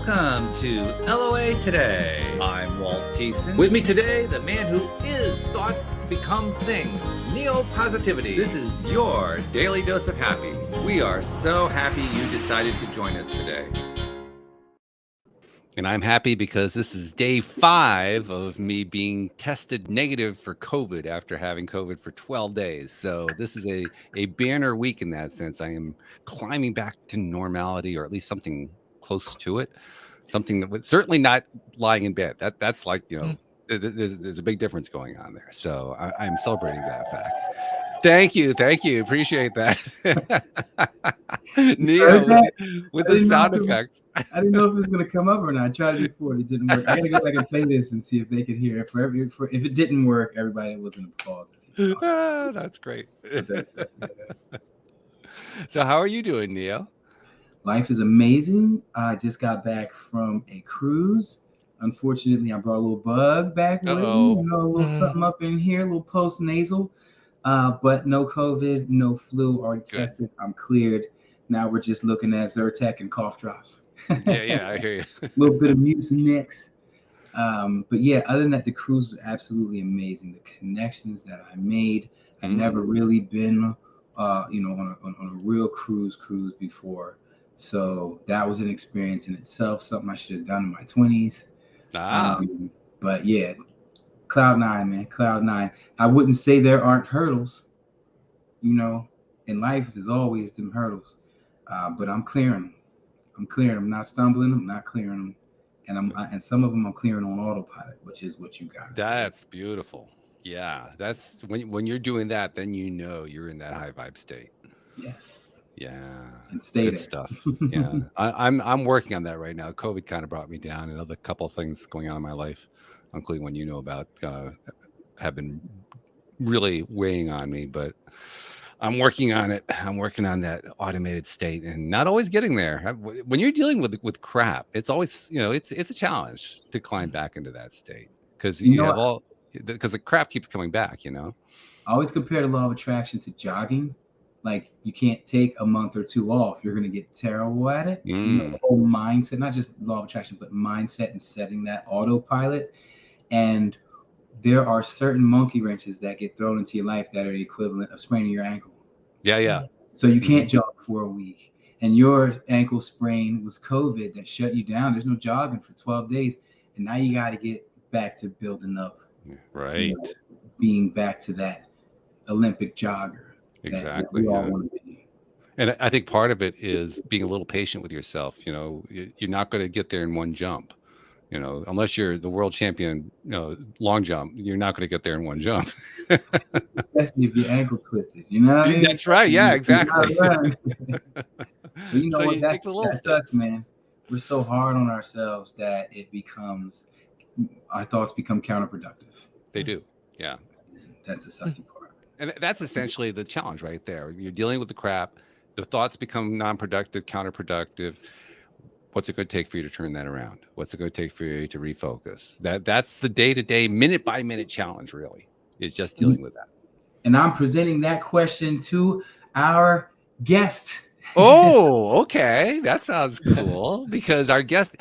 Welcome to LOA Today. I'm Walt Thiessen. With me today, the man who is thoughts become things, Neo-Positivity. This is your daily dose of happy. We are so happy you decided to join us today. And I'm happy because this is day 5 of me being tested negative for COVID after having COVID for 12 days. So this is a banner week in that sense. I am climbing back to normality, or at least something close to it. Something that was certainly not lying in bed. That's like, there's a big difference going on there. So I'm celebrating that fact. Thank you. Appreciate that. Neo with the sound effects. I didn't know if it was going to come up or not. I tried it before. It didn't work. I got to go back and play this and see if they could hear it. If it didn't work, everybody was in applause. That's great. So how are you doing, Neo? Life is amazing. I just got back from a cruise. Unfortunately, I brought a little bug back with me. A little something up in here, a little post-nasal. But no COVID, no flu, already tested. I'm cleared. Now we're just looking at Zyrtec and cough drops. Yeah, I hear you. A little bit of Mucinex. But yeah, other than that, the cruise was absolutely amazing. The connections that I made. I've never really been, on a real cruise before. So that was an experience in itself, something I should have done in my 20s. But yeah, Cloud 9, man, Cloud 9. I wouldn't say there aren't hurdles. In life, there's always them hurdles. But I'm clearing them. I'm not stumbling. I'm not clearing them. And some of them I'm clearing on autopilot, which is what you got. That's beautiful. Yeah, that's when you're doing that, then you're in that high vibe state. Yes. Yeah. And stay Good there. stuff. Yeah. I'm working on that right now. COVID kind of brought me down, and other couple of things going on in my life, including one about, have been really weighing on me, but I'm working on it. I'm working on that automated state and not always getting there. When you're dealing with crap, it's always, it's a challenge to climb back into that state because because the crap keeps coming back, I always compare the law of attraction to jogging. Like you can't take a month or two off. You're going to get terrible at it. The whole mindset, not just law of attraction, but mindset and setting that autopilot. And there are certain monkey wrenches that get thrown into your life that are the equivalent of spraining your ankle. Yeah. So you can't jog for a week. And your ankle sprain was COVID that shut you down. There's no jogging for 12 days. And now you got to get back to building up. Right. Being back to that Olympic jogger. Exactly. And I think part of it is being a little patient with yourself. You're not going to get there in one jump. Unless you're the world champion, long jump, you're not going to get there in one jump. Especially if your ankle twisted, That's right. Yeah, exactly. But that's us, man. We're so hard on ourselves that our thoughts become counterproductive. They do. Yeah. That's the sucky part. And that's essentially the challenge right there. You're dealing with the crap. The thoughts become non-productive, counterproductive. What's it going to take for you to turn that around? What's it going to take for you to refocus? That's the day-to-day, minute-by-minute challenge, really, is just dealing with that. And I'm presenting that question to our guest. Oh, okay. That sounds cool because our guest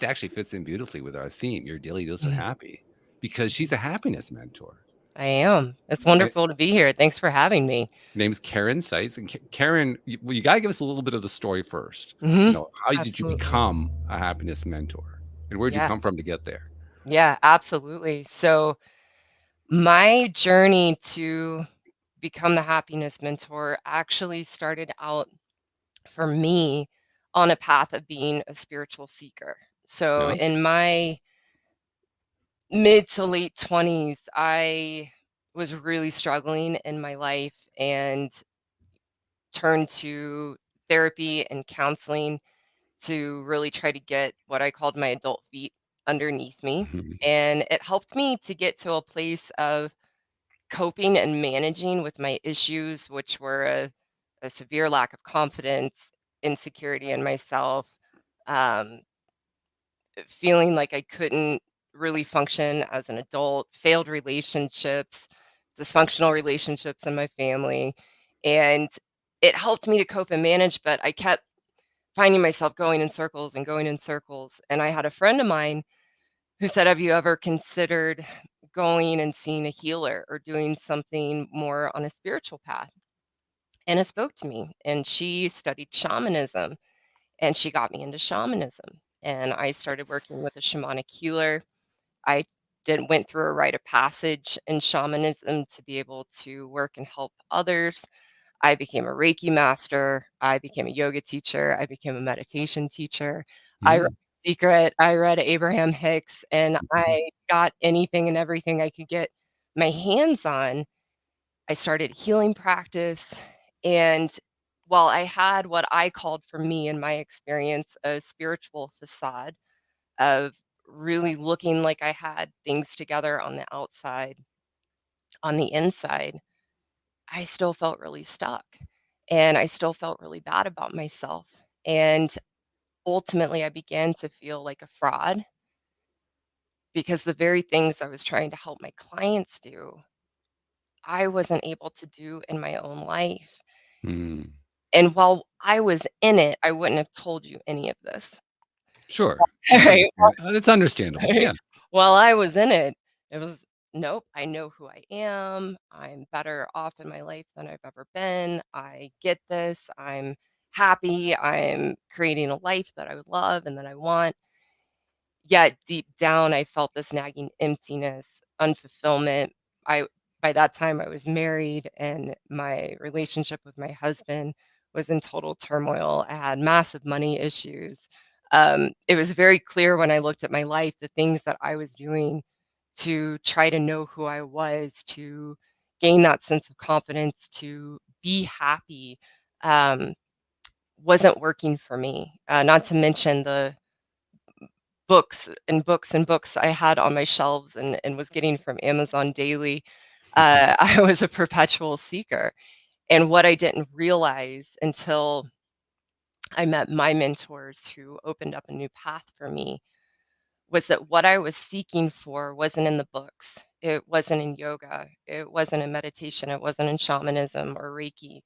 actually fits in beautifully with our theme, your daily dose of happy, because she's a happiness mentor. I am. It's wonderful to be here. Thanks for having me. Her name is Karyn Seitz. And Karyn, you got to give us a little bit of the story first. How did you become a happiness mentor? And where did you come from to get there? Yeah, absolutely. So my journey to become the happiness mentor actually started out for me on a path of being a spiritual seeker. So in my mid to late 20s, I was really struggling in my life and turned to therapy and counseling to really try to get what I called my adult feet underneath me. And it helped me to get to a place of coping and managing with my issues, which were a severe lack of confidence, insecurity in myself, feeling like I couldn't really function as an adult, failed relationships, dysfunctional relationships in my family. And it helped me to cope and manage, but I kept finding myself going in circles and going in circles. And I had a friend of mine who said, have you ever considered going and seeing a healer or doing something more on a spiritual path? And it spoke to me. And she studied shamanism, and she got me into shamanism. And I started working with a shamanic healer. I went through a rite of passage in shamanism to be able to work and help others. I became a Reiki master. I became a yoga teacher. I became a meditation teacher. I read Mm. Secret. I read Abraham Hicks, and I got anything and everything I could get my hands on. I started healing practice. And while I had what I called for me in my experience a spiritual facade of really looking like I had things together on the outside, on the inside, I still felt really stuck, and I still felt really bad about myself. And ultimately, I began to feel like a fraud because the very things I was trying to help my clients do, I wasn't able to do in my own life. Mm. And while I was in it, I wouldn't have told you any of this. Sure. Right. It's understandable. Yeah. While I was in it, it was, nope, I know who I am. I'm better off in my life than I've ever been. I get this. I'm happy. I'm creating a life that I would love and that I want. Yet deep down, I felt this nagging emptiness, unfulfillment. I By that time I was married, and my relationship with my husband was in total turmoil. I had massive money issues. It was very clear when I looked at my life, the things that I was doing to try to know who I was, to gain that sense of confidence, to be happy, um, wasn't working for me. Not to mention the books and books and books I had on my shelves and was getting from Amazon daily. I was a perpetual seeker. And what I didn't realize until I met my mentors who opened up a new path for me was that what I was seeking for wasn't in the books. It wasn't in yoga. It wasn't in meditation. It wasn't in shamanism or Reiki.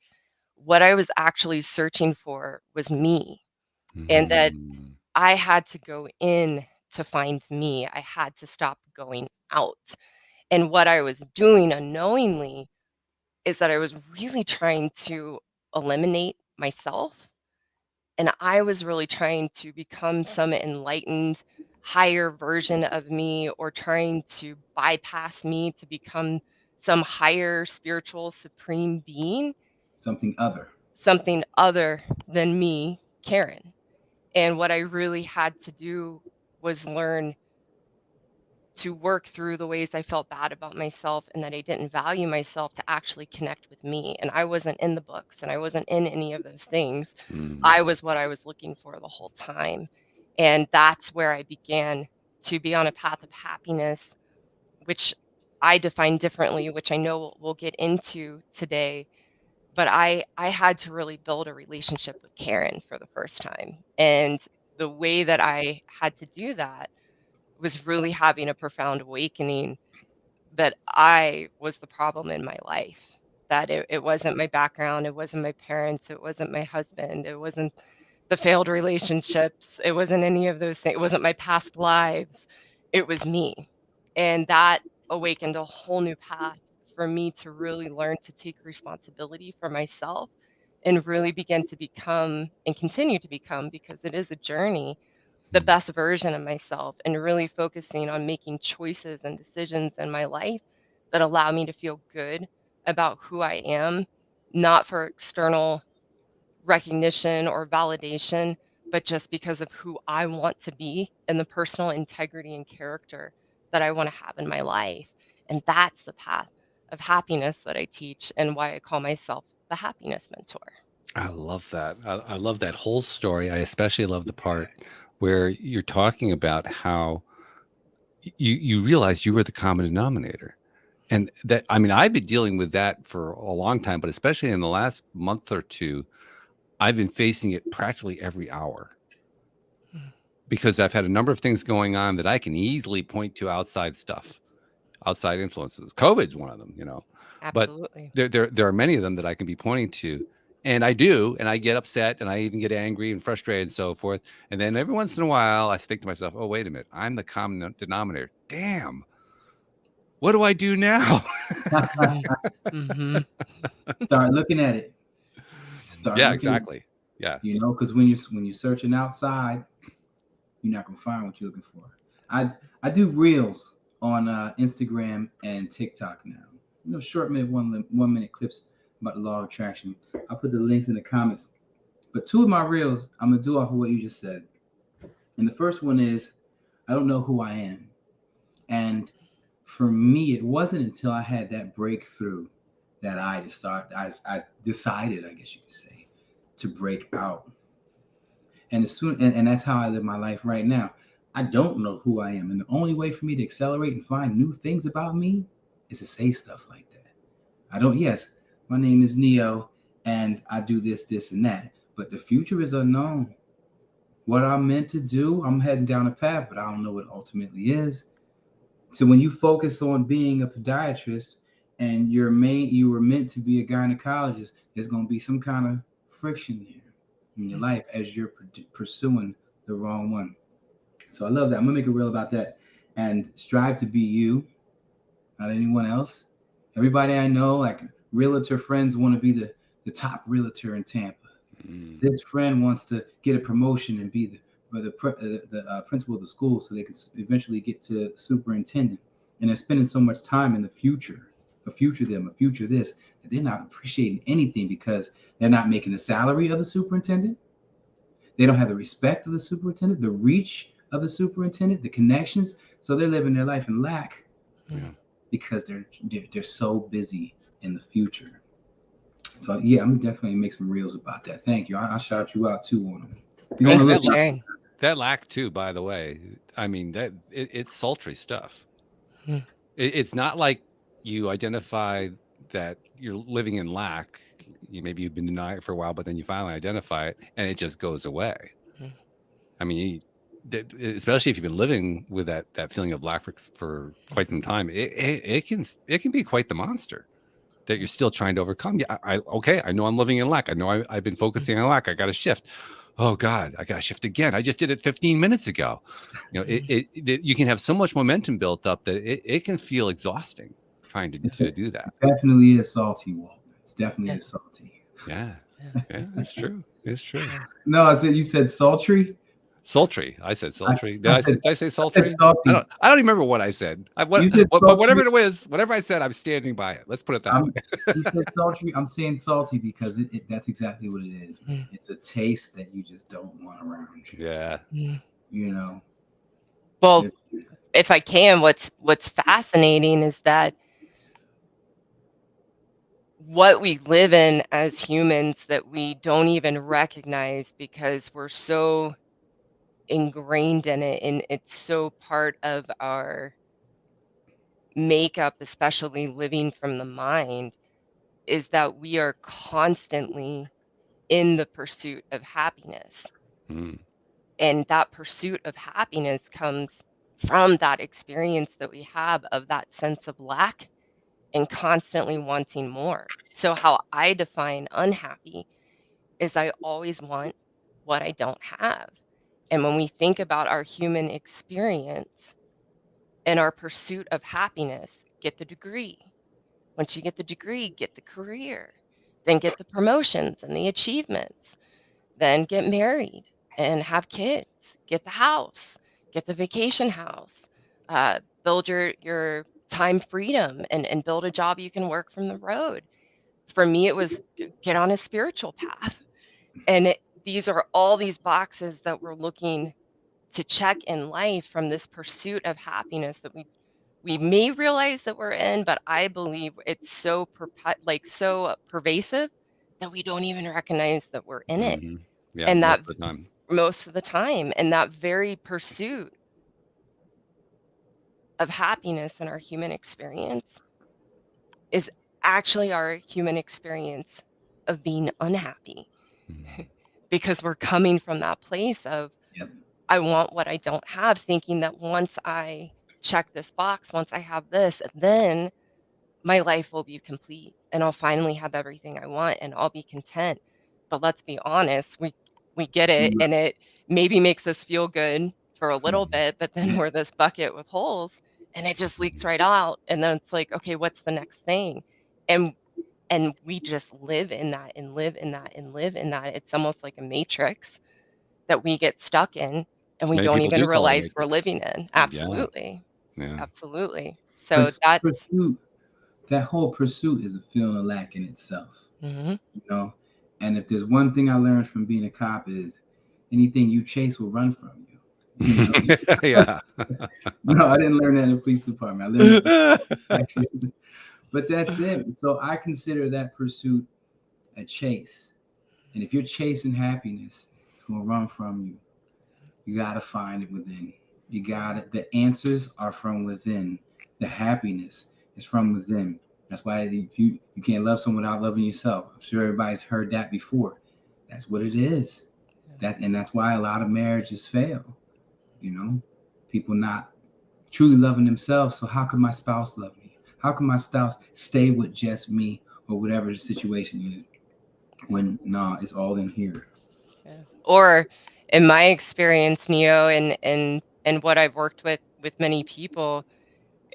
What I was actually searching for was me. And that Mm. I had to go in to find me. I had to stop going out. And what I was doing unknowingly is that I was really trying to eliminate myself. And I was really trying to become some enlightened, higher version of me, or trying to bypass me to become some higher spiritual supreme being, something other than me, Karyn. And what I really had to do was learn to work through the ways I felt bad about myself and that I didn't value myself to actually connect with me. And I wasn't in the books and I wasn't in any of those things. Mm. I was what I was looking for the whole time. And that's where I began to be on a path of happiness, which I define differently, which I know we'll get into today. But I had to really build a relationship with Karyn for the first time. And the way that I had to do that was really having a profound awakening that I was the problem in my life. That it wasn't my background, it wasn't my parents, it wasn't my husband, it wasn't the failed relationships, it wasn't any of those things, it wasn't my past lives, it was me. And that awakened a whole new path for me to really learn to take responsibility for myself and really begin to become and continue to become, because it is a journey, the best version of myself, and really focusing on making choices and decisions in my life that allow me to feel good about who I am, not for external recognition or validation, but just because of who I want to be and the personal integrity and character that I want to have in my life. And that's the path of happiness that I teach and why I call myself the happiness mentor. I love that. I love that whole story. I especially love the part where you're talking about how you realized you were the common denominator. And that, I mean, I've been dealing with that for a long time, but especially in the last month or two, I've been facing it practically every hour because I've had a number of things going on that I can easily point to outside stuff, outside influences. COVID's one of them, you know, but Absolutely. there are many of them that I can be pointing to. And I do, and I get upset, and I even get angry and frustrated and so forth. And then every once in a while, I think to myself, "Oh, wait a minute, I'm the common denominator. Damn, what do I do now?" Mm-hmm. Start looking at it. Start Yeah, looking exactly. Yeah. You know, because when you're searching outside, you're not gonna find what you're looking for. I do reels on Instagram and TikTok now. You know, short minute, 1 minute clips about the law of attraction. I'll put the links in the comments. But two of my reels, I'm gonna do off of what you just said. And the first one is, I don't know who I am. And for me, it wasn't until I had that breakthrough that I decided, I guess you could say, to break out. And and that's how I live my life right now. I don't know who I am. And the only way for me to accelerate and find new things about me is to say stuff like that. I don't, yes, my name is Neo and I do this, this, and that. But the future is unknown. What I'm meant to do, I'm heading down a path, but I don't know what it ultimately is. So when you focus on being a podiatrist and you were meant to be a gynecologist, there's going to be some kind of friction there in your life as you're pursuing the wrong one. So I love that. I'm gonna make a reel about that and strive to be you, not anyone else. Everybody I know, like realtor friends, want to be the top realtor in Tampa. This friend wants to get a promotion and be the principal of the school so they can eventually get to superintendent. And they're spending so much time in the future, a future them, a future this, that they're not appreciating anything because they're not making the salary of the superintendent. They don't have the respect of the superintendent, the reach of the superintendent, the connections. So they're living their life in lack because they're so busy in the future. So yeah, I'm definitely make some reels about that. Thank you. I'll shout you out too on them. You Thanks, want to that, that lack too, by the way. I mean, it's sultry stuff. It's not like you identify that you're living in lack. Maybe you've been denying it for a while, but then you finally identify it, and it just goes away. I mean, especially if you've been living with that feeling of lack for quite some time, it can be quite the monster that you're still trying to overcome. Yeah, I know I'm living in lack. I know I've been focusing on lack. I got to shift. Oh God, I got to shift again. I just did it 15 minutes ago. You know, you can have so much momentum built up that it can feel exhausting trying to do that. It definitely is salty, Walt. It's definitely is salty. Yeah, it's true. It's true. No, you said sultry. Sultry. I said sultry. Did I say sultry? I said salty. I don't remember what I said. But whatever it was, whatever I said, I'm standing by it. Let's put it that way. You said sultry. I'm saying salty because that's exactly what it is. It's a taste that you just don't want around you. Yeah. You know. Well, if I can, what's fascinating is that what we live in as humans that we don't even recognize because we're so ingrained in it, and it's so part of our makeup, especially living from the mind, is that we are constantly in the pursuit of happiness. And that pursuit of happiness comes from that experience that we have of that sense of lack and constantly wanting more. So how I define unhappy is I always want what I don't have. And when we think about our human experience and our pursuit of happiness, get the degree. Once you get the degree, get the career, then get the promotions and the achievements, then get married and have kids, get the house, get the vacation house, build your time freedom and build a job you can work from the road. For me, it was get on a spiritual path. And these are all these boxes that we're looking to check in life from this pursuit of happiness that we may realize that we're in, but I believe it's so so pervasive that we don't even recognize that we're in it. Yeah, and that most of the time, and that very pursuit of happiness in our human experience is actually our human experience of being unhappy. Because we're coming from that place of I want what I don't have, thinking that once I check this box, once I have this, then my life will be complete and I'll finally have everything I want and I'll be content. But let's be honest, we get it, and it maybe makes us feel good for a little bit, but then we're this bucket with holes, and it just leaks right out, and then it's like, okay, what's the next thing? And we just live in that and live in that and live in that. It's almost like a matrix that we get stuck in, and we Many don't people even do call it a realize we're matrix. living in. Yeah. Absolutely. Yeah. Absolutely. So that's Pursuit, that whole pursuit is a feeling of lack in itself. Mhm. You know, and if there's one thing I learned from being a cop is anything you chase will run from you. You know? Yeah. No, I didn't learn that in the police department. I learned that actually. But that's it. So I consider that pursuit a chase. And if you're chasing happiness, it's gonna run from you. You gotta find it within. You got it. The answers are from within. The happiness is from within. That's why you can't love someone without loving yourself. I'm sure everybody's heard that before. That's what it is. That's why a lot of marriages fail. You know, people not truly loving themselves. So how can my spouse love me? How can my spouse stay with just me or whatever the situation is? When it's all in here. Yeah. Or in my experience, Neo, and what I've worked with many people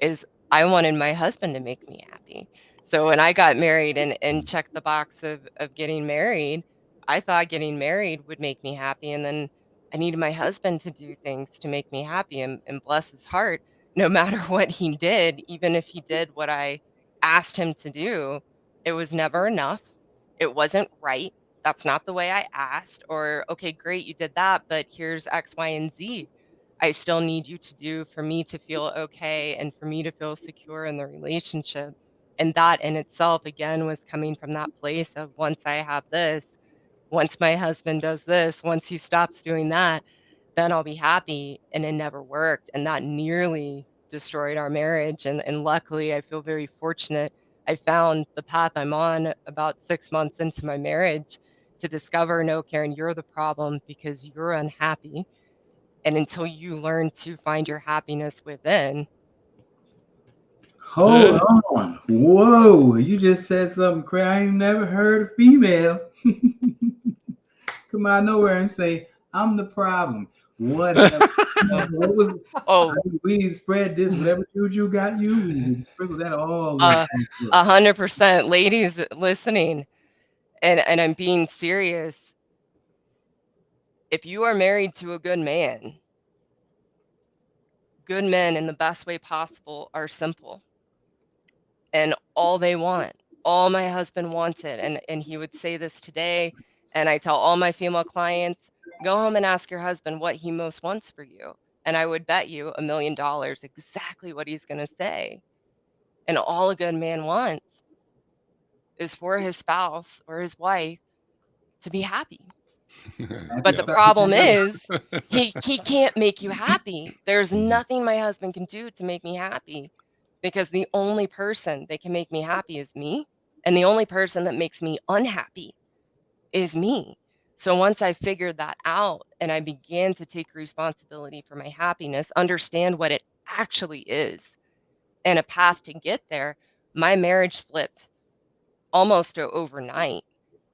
is I wanted my husband to make me happy. So when I got married and checked the box of getting married, I thought getting married would make me happy. And then I needed my husband to do things to make me happy, and bless his heart, no matter what he did, even if he did what I asked him to do, it was never enough. It wasn't right. That's not the way I asked. Or, okay, great, you did that, but here's X, Y, and Z I still need you to do for me to feel okay and for me to feel secure in the relationship. And that in itself, again, was coming from that place of once I have this, once my husband does this, once he stops doing that, then I'll be happy. And it never worked. And that nearly destroyed our marriage. And luckily, I feel very fortunate. I found the path I'm on about 6 months into my marriage to discover no, Karyn, you're the problem because you're unhappy. And until you learn to find your happiness within. Hold on. Whoa. You just said something crazy. I ain't never heard a female come out of nowhere and say, I'm the problem. What was we need to spread this, whatever food you got you, we need to sprinkle that all over. 100%. Ladies listening, and I'm being serious. If you are married to a good man, good men in the best way possible are simple. And all they want, all my husband wanted, and he would say this today, and I tell all my female clients, go home and ask your husband what he most wants for you. And I would bet you $1 million exactly what he's going to say. And all a good man wants is for his spouse or his wife to be happy. But the problem is he can't make you happy. There's nothing my husband can do to make me happy, because the only person that can make me happy is me, and the only person that makes me unhappy is me. So once I figured that out and I began to take responsibility for my happiness, understand what it actually is, and a path to get there, my marriage flipped almost overnight.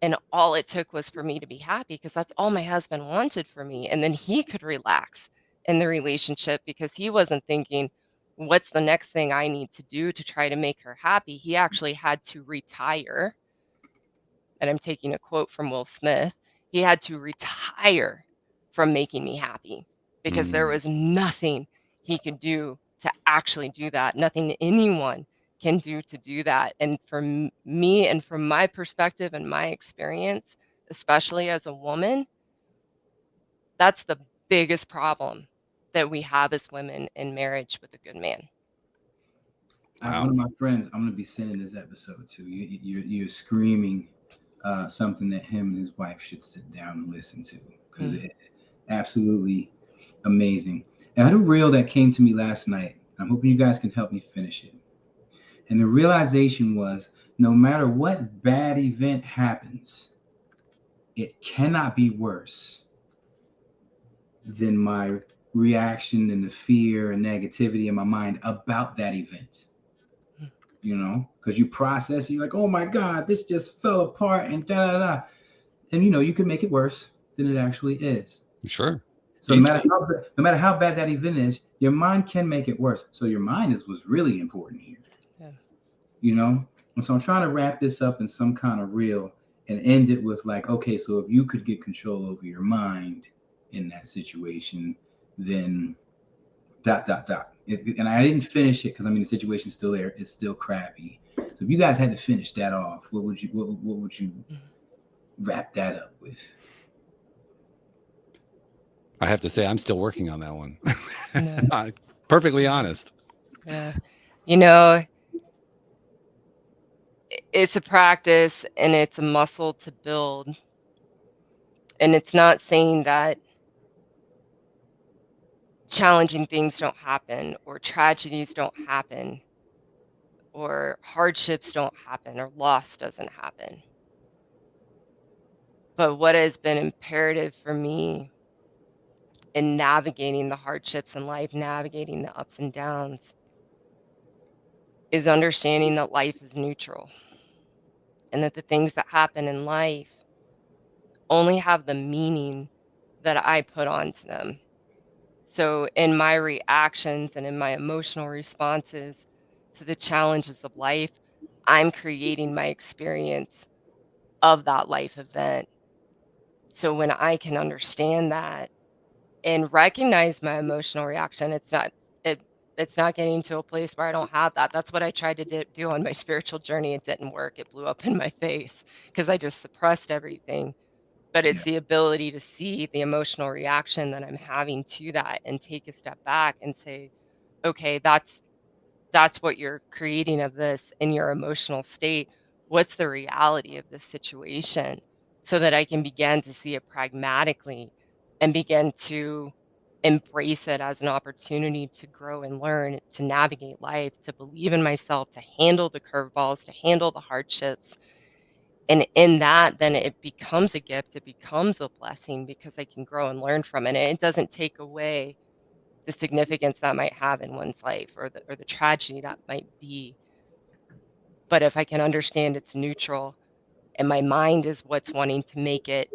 And all it took was for me to be happy, because that's all my husband wanted for me. And then he could relax in the relationship because he wasn't thinking, what's the next thing I need to do to try to make her happy? He actually had to retire. And I'm taking a quote from Will Smith. He had to retire from making me happy because there was nothing he could do to actually do that. Nothing anyone can do that. And for me, and from my perspective and my experience, especially as a woman, that's the biggest problem that we have as women in marriage with a good man. Wow. One of my friends, I'm going to be sending this episode to you. You're screaming something that him and his wife should sit down and listen to, because it's absolutely amazing. And I had a reel that came to me last night. I'm hoping you guys can help me finish it. And the realization was, no matter what bad event happens, it cannot be worse than my reaction and the fear and negativity in my mind about that event. You know, because you process, you're like, oh my God, this just fell apart and da da da. and you can make it worse than it actually is. Sure. So no Easily. matter how bad that event is, your mind can make it worse. So your mind is was really important here. Yeah. you know? And so I'm trying to wrap this up in some kind of reel and end it with like, okay, so if you could get control over your mind in that situation, then dot dot dot. And I didn't finish it because I mean the situation's still there. It's still crappy. So if you guys had to finish that off, what would you wrap that up with? I have to say, I'm still working on that one. No. Perfectly honest. Yeah. You know, it's a practice and it's a muscle to build. And it's not saying that challenging things don't happen or tragedies don't happen or hardships don't happen or loss doesn't happen. But what has been imperative for me in navigating the hardships in life, navigating the ups and downs, is understanding that life is neutral and that the things that happen in life only have the meaning that I put onto them. So, in my reactions and in my emotional responses to the challenges of life, I'm creating my experience of that life event. So, when I can understand that and recognize my emotional reaction, it it's not getting to a place where I don't have that. That's what I tried to do on my spiritual journey. It didn't work. It blew up in my face because I just suppressed everything. But Yeah. it's the ability to see the emotional reaction that I'm having to that and take a step back and say, okay, that's what you're creating of this in your emotional state. What's the reality of this situation? So that I can begin to see it pragmatically and begin to embrace it as an opportunity to grow and learn, to navigate life, to believe in myself, to handle the curveballs, to handle the hardships. And in that, then it becomes a gift, it becomes a blessing because I can grow and learn from it. And it doesn't take away the significance that might have in one's life or the tragedy that might be. But if I can understand it's neutral and my mind is what's wanting to make it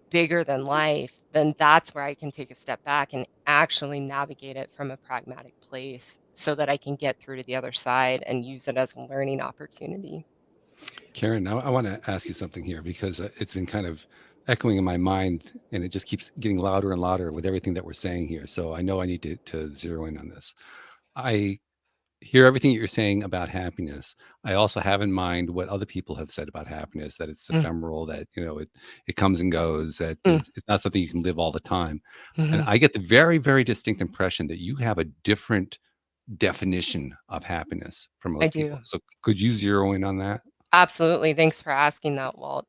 bigger than life, then that's where I can take a step back and actually navigate it from a pragmatic place so that I can get through to the other side and use it as a learning opportunity. Karyn, now I want to ask you something here because it's been kind of echoing in my mind and it just keeps getting louder and louder with everything that we're saying here. So I know I need to zero in on this. I hear everything that you're saying about happiness. I also have in mind what other people have said about happiness, that it's Mm, ephemeral, that, it comes and goes, that mm, it's not something you can live all the time. And mhm. I get the very, very distinct impression that you have a different definition of happiness from I most people. do. So could you zero in on that? Absolutely. Thanks for asking that, Walt.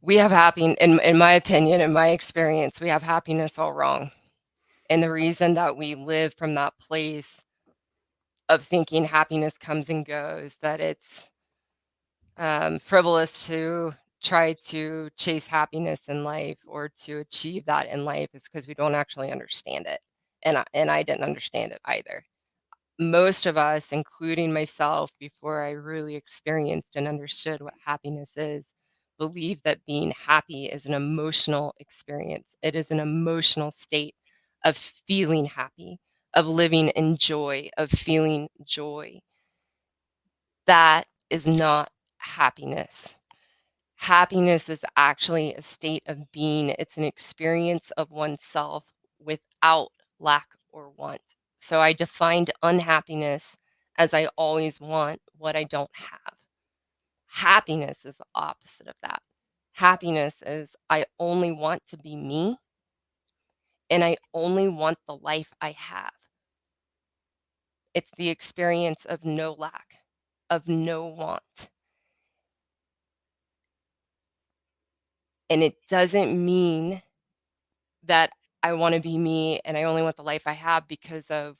We have in my opinion, in my experience, we have happiness all wrong. And the reason that we live from that place of thinking happiness comes and goes, that it's frivolous to try to chase happiness in life or to achieve that in life is because we don't actually understand it. And I didn't understand it either. Most of us, including myself, before I really experienced and understood what happiness is, believe that being happy is an emotional experience. It is an emotional state of feeling happy, of living in joy, of feeling joy. That is not happiness. Happiness is actually a state of being. It's an experience of oneself without lack or want. So I defined unhappiness as I always want what I don't have. Happiness is the opposite of that. Happiness is I only want to be me and I only want the life I have. It's the experience of no lack, of no want. And it doesn't mean that I want to be me and I only want the life I have because of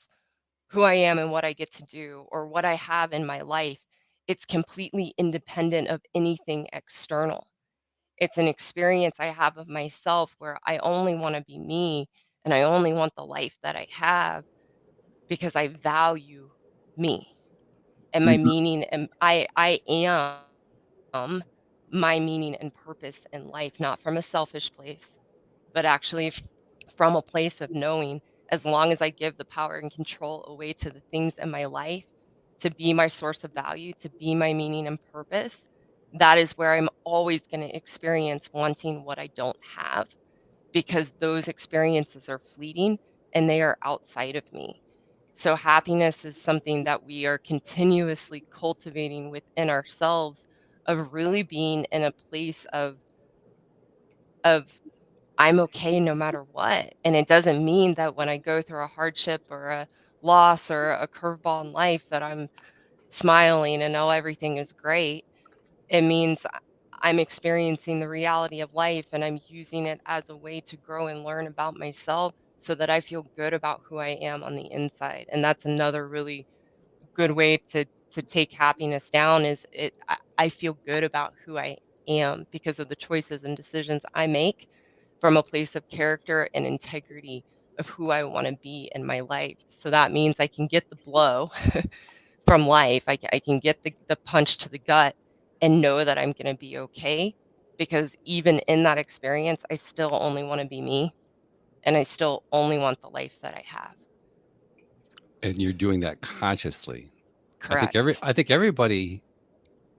who I am and what I get to do or what I have in my life. It's completely independent of anything external. It's an experience I have of myself where I only want to be me and I only want the life that I have because I value me and my Mhm. meaning and I am my meaning and purpose in life, not from a selfish place, but actually from a place of knowing, as long as I give the power and control away to the things in my life to be my source of value, to be my meaning and purpose, that is where I'm always going to experience wanting what I don't have, because those experiences are fleeting and they are outside of me. So happiness is something that we are continuously cultivating within ourselves, of really being in a place of I'm okay no matter what. And it doesn't mean that when I go through a hardship or a loss or a curveball in life that I'm smiling and oh, everything is great. It means I'm experiencing the reality of life and I'm using it as a way to grow and learn about myself so that I feel good about who I am on the inside. And that's another really good way to take happiness down, is I feel good about who I am because of the choices and decisions I make from a place of character and integrity of who I want to be in my life. So that means I can get the blow from life. I can get the punch to the gut and know that I'm going to be okay, because even in that experience, I still only want to be me and I still only want the life that I have. And you're doing that consciously. Correct. I think everybody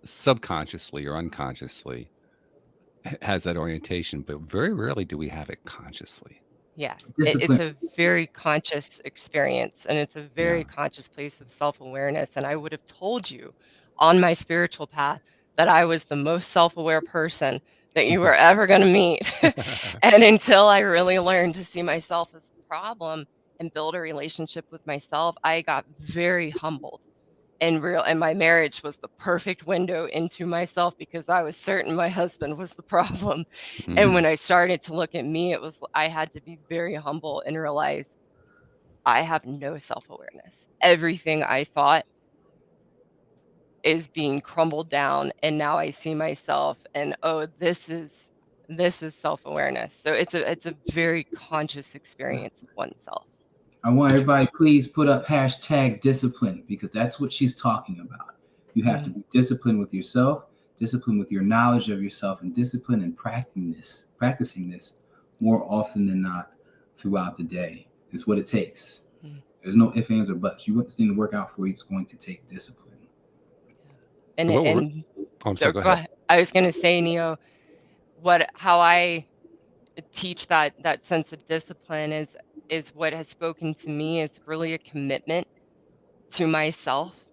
subconsciously or unconsciously has that orientation, but very rarely do we have it consciously. Yeah, it's Discipline. a very conscious experience and it's a very Yeah. conscious place of self-awareness. And I would have told you on my spiritual path that I was the most self-aware person that you were ever going to meet. And until I really learned to see myself as the problem and build a relationship with myself, I got very humbled and real. And my marriage was the perfect window into myself, because I was certain my husband was the problem. And when I started to look at me, I had to be very humble and realize I have no self-awareness. Everything I thought is being crumbled down, and now I see myself and oh, this is self-awareness. So it's a very conscious experience of oneself. I want If everybody please put up hashtag discipline, because that's what she's talking about. You have to Mhm. be disciplined with yourself, disciplined with your knowledge of yourself, and discipline in practicing this more often than not throughout the day is what it takes. Mhm. There's no ifs, ands, or buts. You want this thing to work out for you, it's going to take discipline. And what were and oh, I'm sorry, so go go ahead. ahead. I was going to say, Neo, how I teach that sense of discipline is what has spoken to me is really a commitment to myself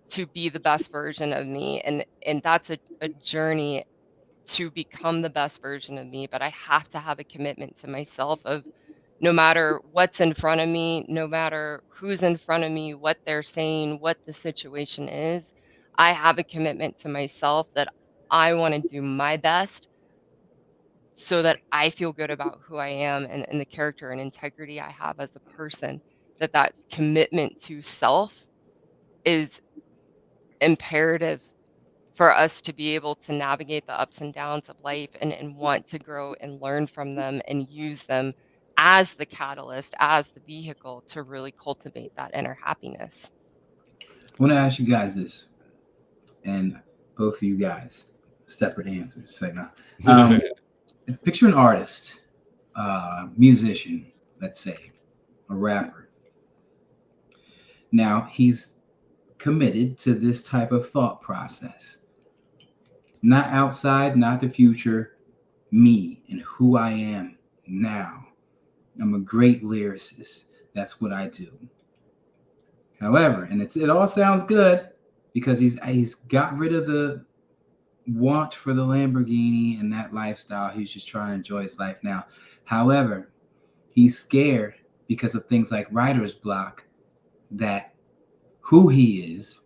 to be the best version of me. And that's a journey to become the best version of me, but I have to have a commitment to myself of, no matter what's in front of me, no matter who's in front of me, what they're saying, what the situation is, I have a commitment to myself that I want to do my best so that I feel good about who I am, and the character and integrity I have as a person, that commitment to self is imperative for us to be able to navigate the ups and downs of life, and want to grow and learn from them and use them as the catalyst, as the vehicle to really cultivate that inner happiness. I want to ask you guys this, and both of you guys, separate answers. Say no. Picture an artist, musician, let's say, a rapper. Now he's committed to this type of thought process. Not outside, not the future, me and who I am now. I'm a great lyricist. That's what I do. However, and it all sounds good because he's got rid of the want for the Lamborghini and that lifestyle. He's just trying to enjoy his life now. However, he's scared because of things like writer's block, that who he is,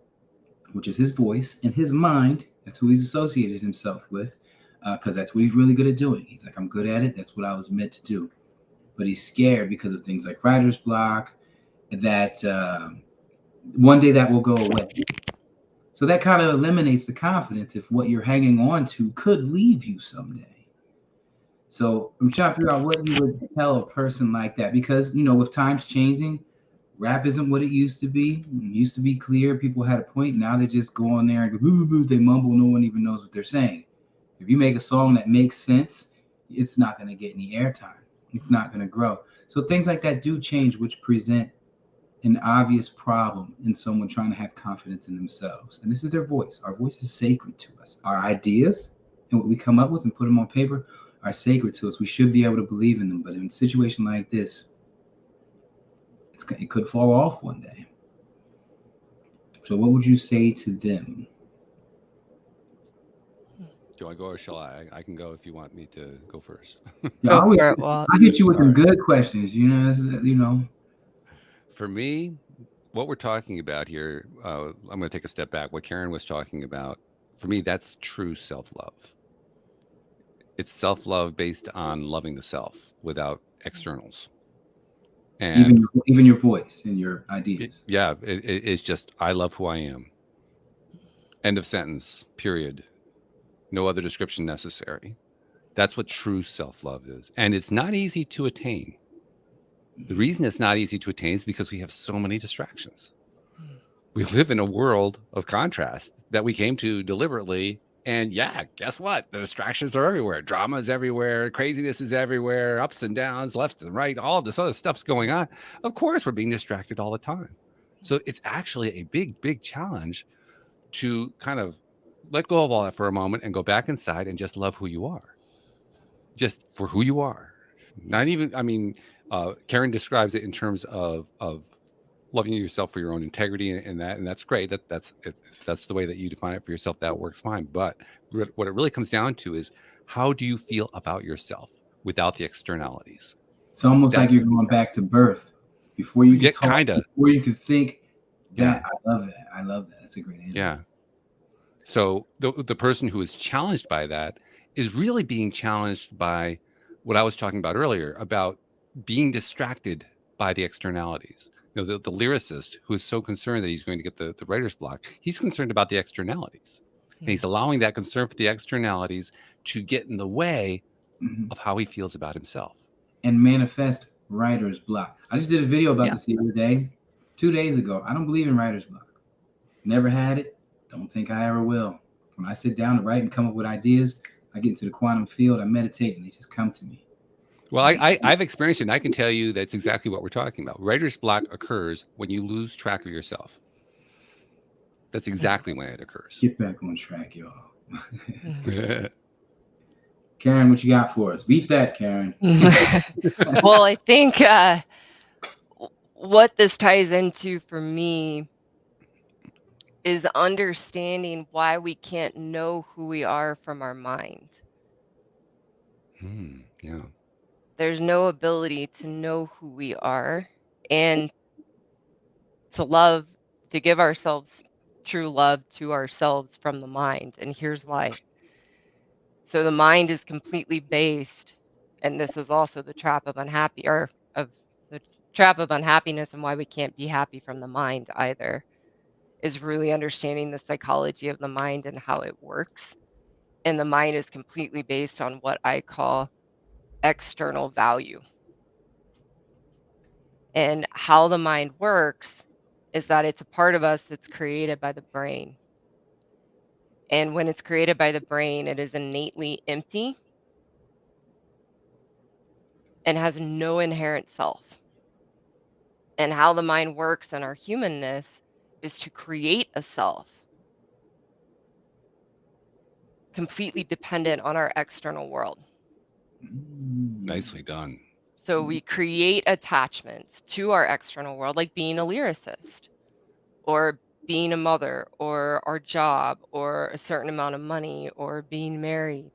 which is his voice and his mind, that's who he's associated himself with, because that's what he's really good at doing. He's like, I'm good at it. That's what I was meant to do. But he's scared because of things like writer's block, that one day that will go away. So that kind of eliminates the confidence if what you're hanging on to could leave you someday. So I'm trying to figure out what you would tell a person like that, because with times changing, Rap isn't what it used to be. It used to be clear. People had a point. Now they just go on there and go, boo, boo, boo. They mumble. No one even knows what they're saying. If you make a song that makes sense, it's not going to get any airtime. It's not going to grow. So things like that do change, which present an obvious problem in someone trying to have confidence in themselves. And this is their voice. Our voice is sacred to us. Our ideas and what we come up with and put them on paper are sacred to us. We should be able to believe in them. But in a situation like this, it could fall off one day. So what would you say to them? Do I go or shall I? I can go if you want me to go first. Yeah, Go for it, Walt. I hit you with some All right. good questions. You know. For me, what we're talking about here, I'm going to take a step back. What Karyn was talking about, for me, that's true self-love. It's self-love based on loving the self without externals. And even your voice and your ideas. it's just, I love who I am. End of sentence, period. No other description necessary. That's what true self-love is. And it's not easy to attain. The reason it's not easy to attain is because we have so many distractions. We live in a world of contrast that we came to deliberately. And yeah, guess what? The distractions are everywhere. Drama is everywhere. Craziness is everywhere. Ups and downs, left and right. All of this other stuff's going on. Of course, we're being distracted all the time. So it's actually a big, big challenge to kind of let go of all that for a moment and go back inside and just love who you are. Just for who you are. Not even, I mean, Karyn describes it in terms of loving yourself for your own integrity and that's great. That's if that's the way that you define it for yourself, that works fine. But what it really comes down to is, how do you feel about yourself without the externalities? It's almost like you're going back to birth before you can talk, before you can think. That I love that. I love that. That's a great answer. Yeah. So the person who is challenged by that is really being challenged by what I was talking about earlier about being distracted by the externalities. You know, the lyricist who is so concerned that he's going to get the writer's block, he's concerned about the externalities. And he's allowing that concern for the externalities to get in the way of how he feels about himself. And manifest writer's block. I just did a video about this the other day, 2 days ago. I don't believe in writer's block. Never had it. Don't think I ever will. When I sit down to write and come up with ideas, I get into the quantum field, I meditate, and they just come to me. Well, I've experienced it, and I can tell you that's exactly what we're talking about. Writer's block occurs when you lose track of yourself. That's exactly when it occurs. Get back on track, y'all. Karyn, what you got for us? Beat that, Karyn. Well, I think what this ties into for me is understanding why we can't know who we are from our mind. Yeah. There's no ability to know who we are and to love, to give ourselves true love to ourselves from the mind. And here's why. So the mind is completely based, and this is also the trap of the trap of unhappiness, and why we can't be happy from the mind either, is really understanding the psychology of the mind and how it works. And the mind is completely based on what I call external value. And how the mind works is that it's a part of us that's created by the brain. And when it's created by the brain, it is innately empty and has no inherent self. And how the mind works in our humanness is to create a self completely dependent on our external world. Nicely done. So we create attachments to our external world, like being a lyricist or being a mother or our job or a certain amount of money or being married.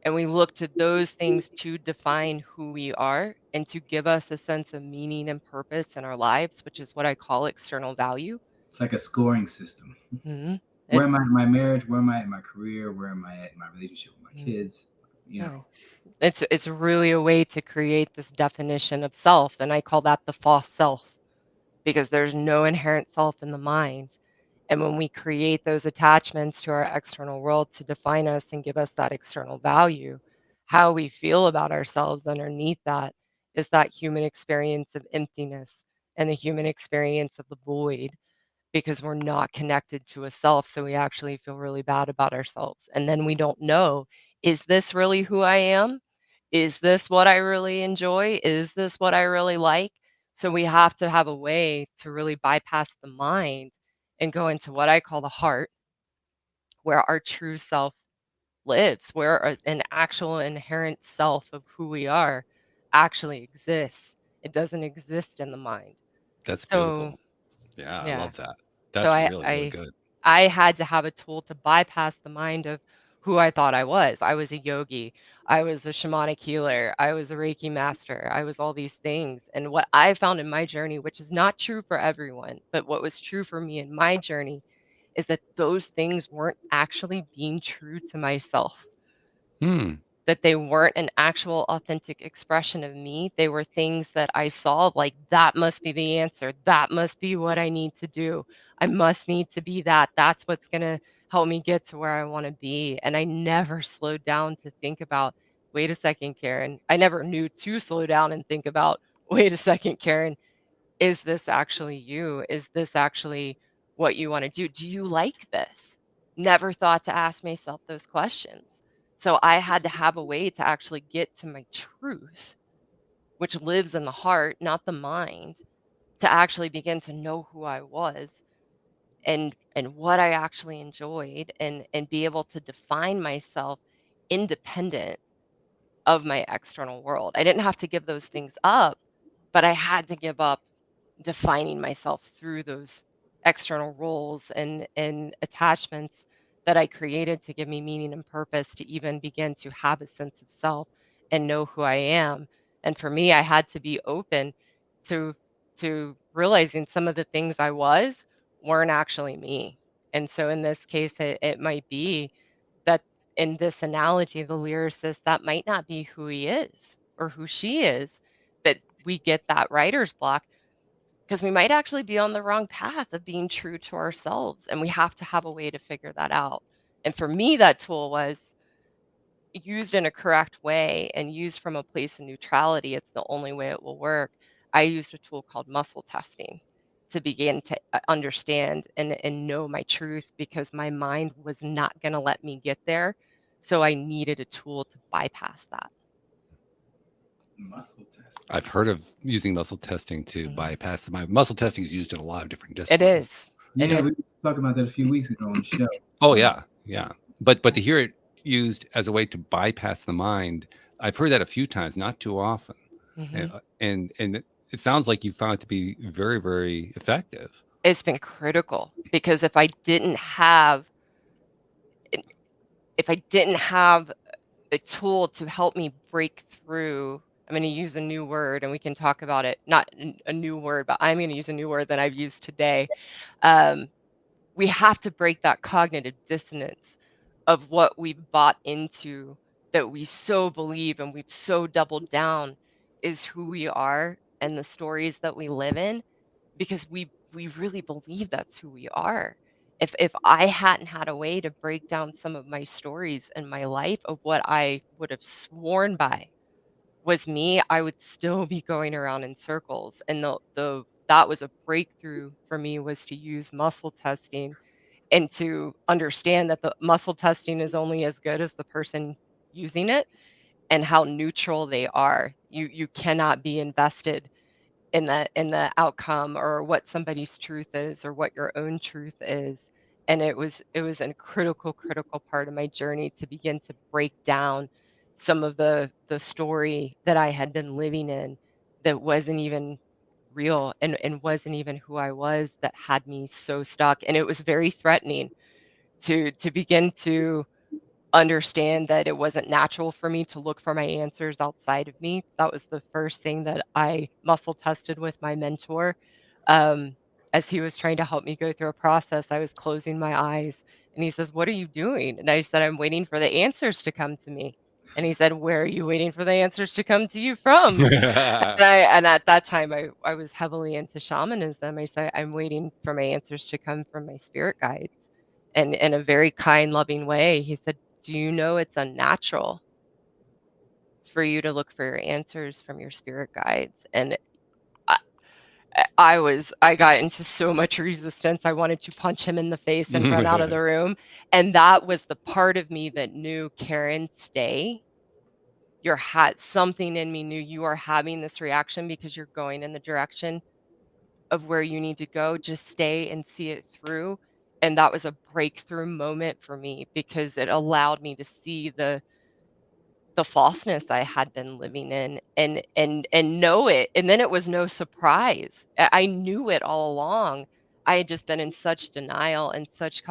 And we look to those things to define who we are and to give us a sense of meaning and purpose in our lives, which is what I call external value. It's like a scoring system. Mm-hmm. Where am I in my marriage? Where am I in my career? Where am I at in my relationship with my kids? You know. It's really a way to create this definition of self, and I call that the false self, because there's no inherent self in the mind. And when we create those attachments to our external world to define us and give us that external value, how we feel about ourselves underneath that is that human experience of emptiness and the human experience of the void, because we're not connected to a self. So we actually feel really bad about ourselves. And then we don't know, is this really who I am? Is this what I really enjoy? Is this what I really like? So we have to have a way to really bypass the mind and go into what I call the heart, where our true self lives, where an actual inherent self of who we are actually exists. It doesn't exist in the mind. That's So, beautiful. Yeah, I yeah. love that. So That's really, really good. I had to have a tool to bypass the mind of who I thought I was. I was a yogi. I was a shamanic healer. I was a Reiki master. I was all these things. And what I found in my journey, which is not true for everyone, but what was true for me in my journey, is that those things weren't actually being true to myself. Hmm. That they weren't an actual authentic expression of me. They were things that I saw like, that must be the answer. That must be what I need to do. I must need to be that. That's what's going to help me get to where I want to be. And I never slowed down to think about, wait a second, Karyn. I never knew to slow down and think about, wait a second, Karyn, is this actually you? Is this actually what you want to do? Do you like this? Never thought to ask myself those questions. So I had to have a way to actually get to my truth, which lives in the heart, not the mind, to actually begin to know who I was and what I actually enjoyed, and be able to define myself independent of my external world. I didn't have to give those things up, but I had to give up defining myself through those external roles and attachments that I created to give me meaning and purpose, to even begin to have a sense of self and know who I am. And for me, I had to be open to realizing some of the things I was weren't actually me. And so in this case, it might be that, in this analogy, the lyricist, that might not be who he is or who she is, but we get that writer's block because we might actually be on the wrong path of being true to ourselves, and we have to have a way to figure that out. And for me, that tool was used in a correct way and used from a place of neutrality. It's the only way it will work. I used a tool called muscle testing to begin to understand and know my truth, because my mind was not going to let me get there. So I needed a tool to bypass that. Muscle test. I've heard of using muscle testing to bypass the mind. Muscle testing is used in a lot of different It disciplines. is. Yeah, we talked about that a few weeks ago on the show. Oh yeah, yeah. But to hear it used as a way to bypass the mind, I've heard that a few times, not too often. And it sounds like you found it to be very, very effective. It's been critical, because if I didn't have a tool to help me break through, I'm going to use a new word and we can talk about it. Not a new word, but I'm going to use a new word that I've used today. We have to break that cognitive dissonance of what we've bought into, that we so believe and we've so doubled down is who we are and the stories that we live in, because we really believe that's who we are. If I hadn't had a way to break down some of my stories in my life of what I would have sworn by was me, I would still be going around in circles. And the that was a breakthrough for me, was to use muscle testing and to understand that the muscle testing is only as good as the person using it, and how neutral they are. You cannot be invested in the outcome, or what somebody's truth is, or what your own truth is. And it was a critical part of my journey to begin to break down some of the story that I had been living in, that wasn't even real, and wasn't even who I was, that had me so stuck. And it was very threatening to begin to understand that it wasn't natural for me to look for my answers outside of me. That was the first thing that I muscle tested with my mentor. Um, as he was trying to help me go through a process, I was closing my eyes, and he says, "What are you doing?" And I said, "I'm waiting for the answers to come to me." And he said, "Where are you waiting for the answers to come to you from?" And at that time, I was heavily into shamanism. I said, "I'm waiting for my answers to come from my spirit guides." And in a very kind, loving way, he said, "Do you know it's unnatural for you to look for your answers from your spirit guides?" And I I got into so much resistance. I wanted to punch him in the face and run out of the room. And that was the part of me that knew, Karyn, stay. Something in me knew you are having this reaction because you're going in the direction of where you need to go. Just stay and see it through. And that was a breakthrough moment for me because it allowed me to see the falseness I had been living in and know it. And then it was no surprise. I knew it all along. I had just been in such denial and such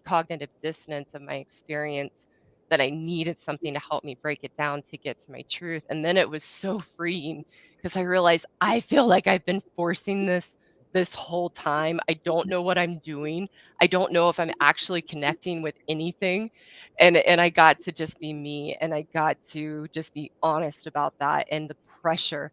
cognitive dissonance of my experience that I needed something to help me break it down to get to my truth. And then it was so freeing because I realized I feel like I've been forcing this whole time. I don't know what I'm doing. I don't know if I'm actually connecting with anything. And I got to just be me, and I got to just be honest about that, and the pressure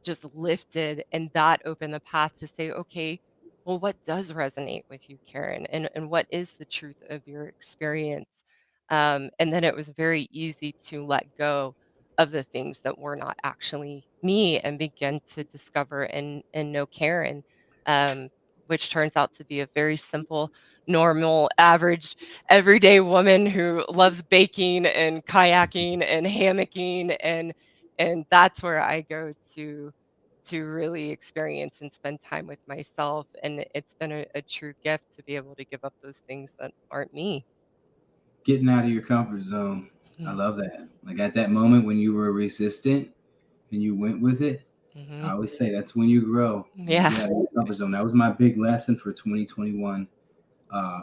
just lifted, and that opened the path to say, okay, well, what does resonate with you, Karyn, and what is the truth of your experience? And then it was very easy to let go of the things that were not actually me and begin to discover and know Karyn, um, which turns out to be a very simple, normal, average, everyday woman who loves baking and kayaking and hammocking, and that's where I go to really experience and spend time with myself. And it's been a true gift to be able to give up those things that aren't me. Getting out of your comfort zone. I Mm. love that. Like at that moment when you were resistant and you went with it, I Mhm. always say that's when you grow, when you Yeah. get out of your comfort zone. That was my big lesson for 2021,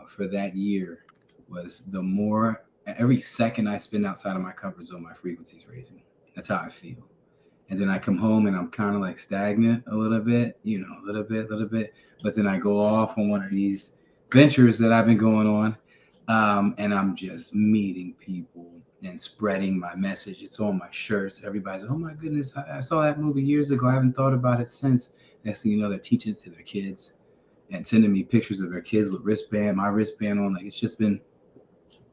for that year, was the more every second I spend outside of my comfort zone, my frequency is raising. That's how I feel. And then I come home and I'm kind of like stagnant a little bit, a little bit. But then I go off on one of these ventures that I've been going on, and I'm just meeting people and spreading my message. It's on my shirts. Everybody's like, oh my goodness, I saw that movie years ago. I haven't thought about it since. Next thing you know, they're teaching it to their kids and sending me pictures of their kids with my wristband on. Like, it's just been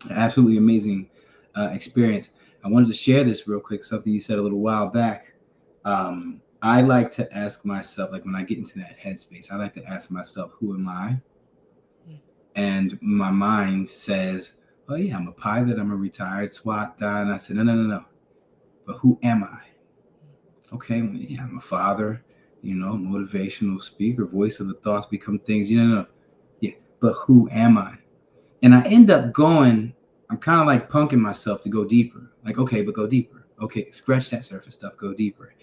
an absolutely amazing experience. I wanted to share this real quick, something you said a little while back. I like to ask myself, like when I get into that headspace, I like to ask myself, who am I? Mm. And my mind says, oh yeah, I'm a pilot, I'm a retired SWAT guy. And I said, no. But who am I? Okay, well, yeah, I'm a father, motivational speaker, voice of the thoughts become things. No. Yeah, but who am I? And I end up going, I'm kind of like punking myself to go deeper. Like, okay, but go deeper. Okay, scratch that surface stuff, go deeper.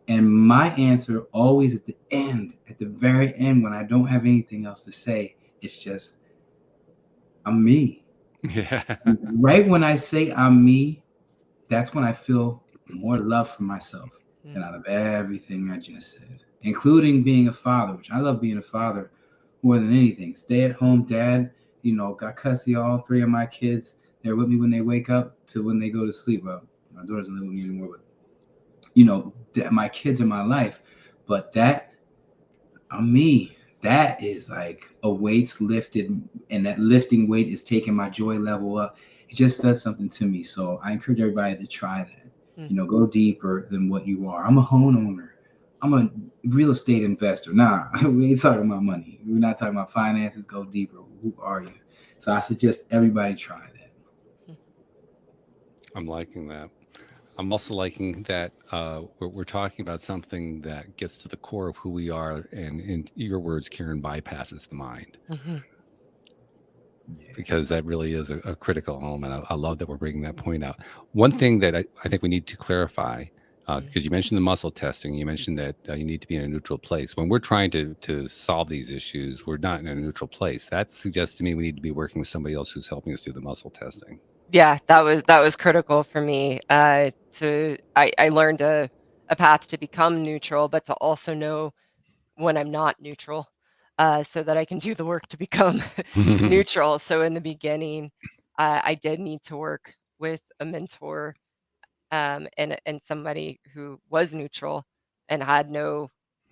And my answer always at the end, at the very end, when I don't have anything else to say, it's just, I'm me. Yeah. Right when I say I'm me, that's when I feel more love for myself than Mm. out of everything I just said, including being a father, which I love being a father more than anything. Stay at home dad, got custody of all three of my kids. They're with me when they wake up to when they go to sleep. Well, my daughter doesn't live with me anymore, but my kids are my life. But that, me, that is like a weight's lifted, and that lifting weight is taking my joy level up. It just does something to me. So I encourage everybody to try that. Mm. Go deeper than what you are. I'm a homeowner. I'm a real estate investor. Nah, we ain't talking about money. We're not talking about finances. Go deeper. Who are you? So I suggest everybody try that. I'm liking that. I'm also liking that we're talking about something that gets to the core of who we are, and in your words, Karyn, bypasses the mind, Mhm. Yeah. because that really is a critical element. I love that we're bringing that point out. One thing that I think we need to clarify, Mm. because you mentioned the muscle testing, you mentioned that you need to be in a neutral place. When we're trying to solve these issues, we're not in a neutral place. That suggests to me we need to be working with somebody else who's helping us do the muscle testing. Yeah, that was critical for me. I learned a path to become neutral, but to also know when I'm not neutral, so that I can do the work to become neutral. So in the beginning, I did need to work with a mentor, and somebody who was neutral and had no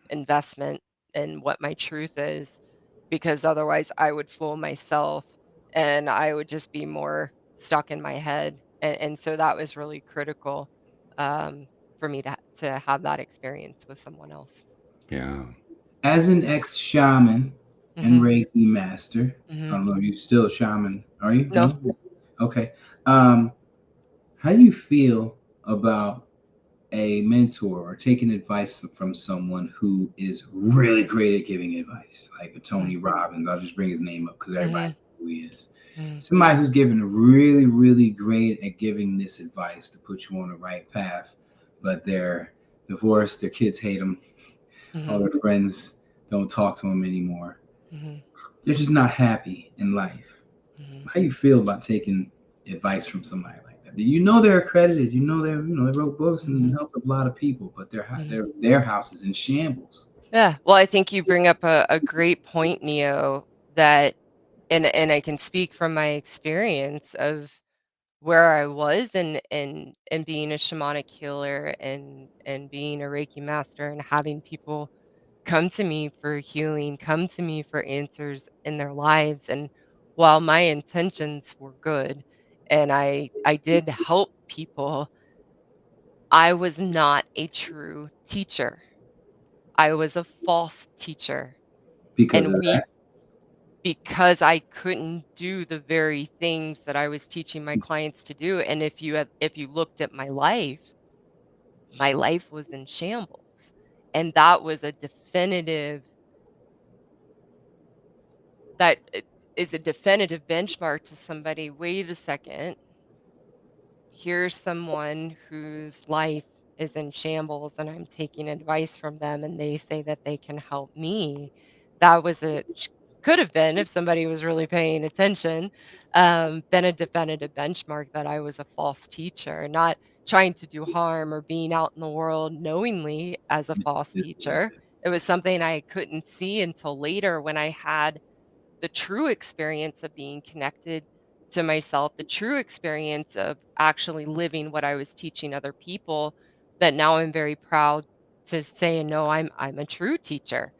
investment in what my truth is, because otherwise I would fool myself and I would just be more stuck in my head. And so that was really critical, um, for me to have that experience with someone else. Yeah. As an ex-shaman and Mhm. Reiki master, I Mhm. don't know if you're still a shaman, are you? No. No? Okay. Um, how do you feel about a mentor or taking advice from someone who is really great at giving advice, like a Mm. Tony Robbins? I'll just bring his name up because everybody Mhm. knows who he is. Mhm. Somebody who's given really, really great at giving this advice to put you on the right path, but they're divorced, their kids hate them, all Mhm. their friends don't talk to them anymore. Mhm. They're just not happy in life. Mhm. How you feel about taking advice from somebody like that? You know they're accredited. You know they wrote books and Mhm. helped a lot of people, but Mhm. their house is in shambles. Yeah. Well, I think you bring up a great point, Neo, that and I can speak from my experience of where I was and being a shamanic healer and being a Reiki master and having people come to me for healing, come to me for answers in their lives. And while my intentions were good and I did help people, I was not a true teacher. I was a false teacher. Because And of we that. because I couldn't do the very things that I was teaching my clients to do. And if you looked at my life was in shambles. And that was a definitive that is a definitive benchmark to somebody. Wait a second. Here's someone whose life is in shambles and I'm taking advice from them and they say that they can help me. That was could have been, if somebody was really paying attention, been a definitive benchmark that I was a false teacher, not trying to do harm or being out in the world knowingly as a false teacher. It was something I couldn't see until later when I had the true experience of being connected to myself, the true experience of actually living what I was teaching other people, that now I'm very proud to say, no, I'm a true teacher.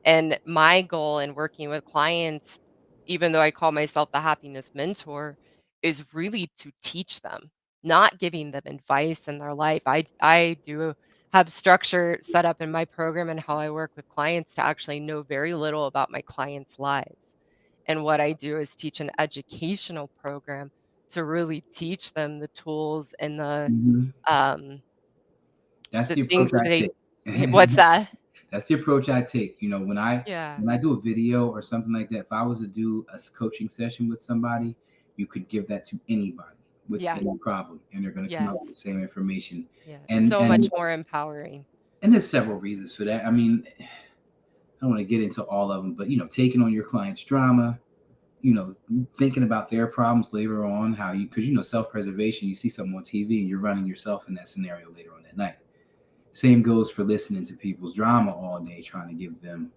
And my goal in working with clients, even though I call myself the happiness mentor, is really to teach them, not giving them advice in their life. I do have structure set up in my program and how I work with clients to actually know very little about my clients' lives. And what I do is teach an educational program to really teach them the tools and Mhm. um, That's the the things approach that I they what's take. that? That's the approach I take. You know, Yeah. when I do a video or something like that, if I was to do a coaching session with somebody, you could give that to anybody with Yeah. any problem, and they're going to come out with the Yes. same information. Yeah. And So much more empowering. there's several reasons for that. I mean, I don't want to get into all of them, but taking on your client's drama, thinking about their problems later on, how you because self-preservation. You see something on TV and you're running yourself in that scenario later on that night. Same goes for listening to people's drama all day, trying to give them,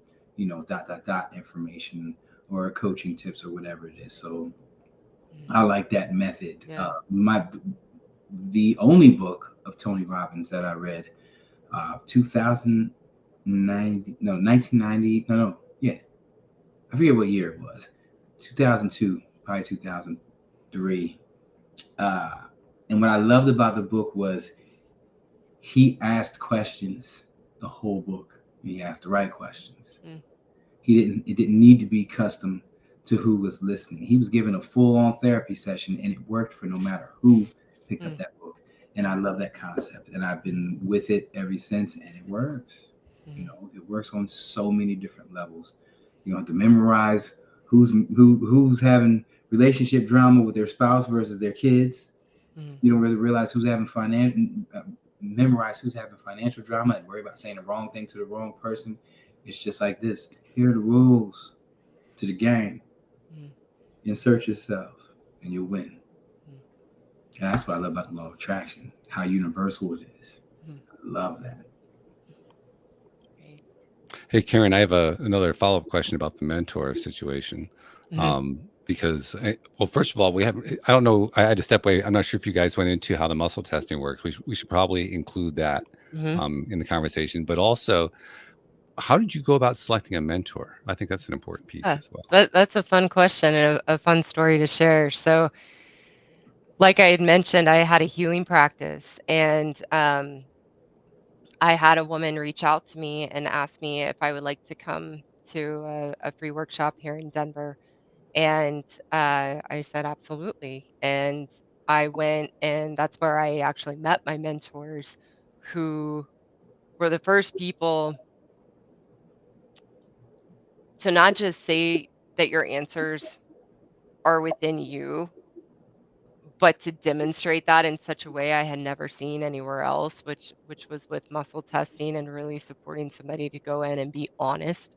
dot dot dot information or coaching tips or whatever it is. So Mhm. I like that method. Yeah. The only book of Tony Robbins that I read, 2090, no, 1990, no, yeah, I forget what year it was, 2002, probably 2003. Uh, and what I loved about the book was he asked questions the whole book. He asked the right questions. Mm. It didn't need to be custom to who was listening. He was given a full-on therapy session and it worked for no matter who picked up Mm. that book. And I Mm. love that concept. And I've Mm. been with it ever since and it works. Mm. It works on so many different levels. You don't have to memorize who's having relationship drama with their spouse versus their kids. Mm. You don't really realize who's having memorize who's having financial drama and worry about saying the wrong thing to the wrong person. It's just like this. Here are the rules to the game. Mm. Insert yourself and you'll win. Mm. And that's what I love about the law of attraction, how universal it is. Mm. I love that. Great. Hey, Karen, I have another follow-up question about the mentor situation. Mhm. Because, well, first of all, I don't know, I had to step away. I'm not sure if you guys went into how the muscle testing works. We should probably include that Mhm. in the conversation. But also, how did you go about selecting a mentor? I think that's an important piece Yeah. as well. That's a fun question and a fun story to share. So, like I had mentioned, I had a healing practice and I had a woman reach out to me and ask me if I would like to come to a free workshop here in Denver. And I said, absolutely. And I went, and that's where I actually met my mentors, who were the first people to not just say that your answers are within you, but to demonstrate that in such a way I had never seen anywhere else, which was with muscle testing and really supporting somebody to go in and be honest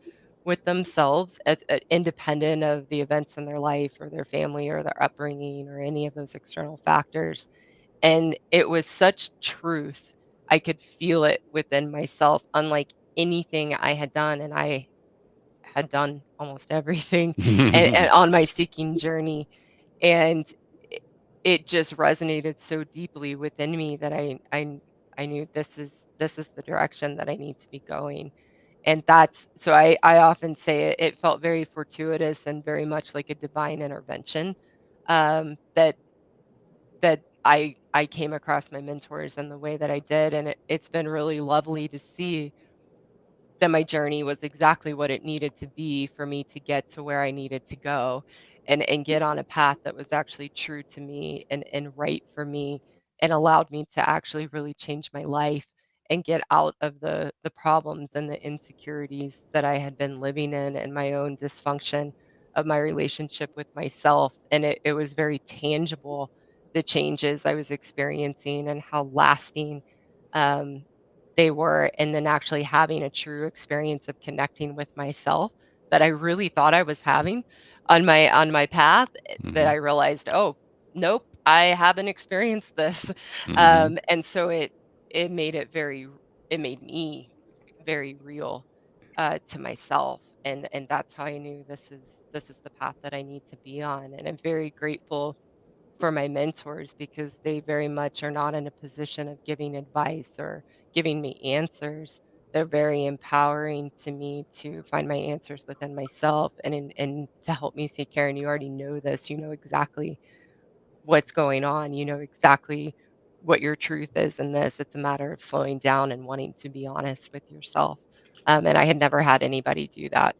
with themselves, as independent of the events in their life or their family or their upbringing or any of those external factors. And it was such truth. I could feel it within myself, unlike anything I had done, and I had done almost everything and on my seeking journey. And it it just resonated so deeply within me that I knew this is the direction that I need to be going. And that's so I often say it felt very fortuitous and very much like a divine intervention, that I came across my mentors in the way that I did, and it's been really lovely to see that my journey was exactly what it needed to be for me to get to where I needed to go, and get on a path that was actually true to me and right for me, and allowed me to actually really change my life and get out of the problems and the insecurities that I had been living in and my own dysfunction of my relationship with myself. And it was very tangible, the changes I was experiencing and how lasting um, they were, and then actually having a true experience of connecting with myself that I really thought I was having on my path, that I Mhm. realized, "Oh, nope, I haven't experienced this." Mhm. And so it made it made me very real, to myself, and that's how I knew this is the path that I need to be on, and I'm very grateful for my mentors because they very much are not in a position of giving advice or giving me answers. They're very empowering to me to find my answers within myself, and to help me see, Karen, you already know this. You know exactly what's going on. You know exactly what your truth is in this. It's a matter of slowing down and wanting to be honest with yourself. And I had never had anybody do that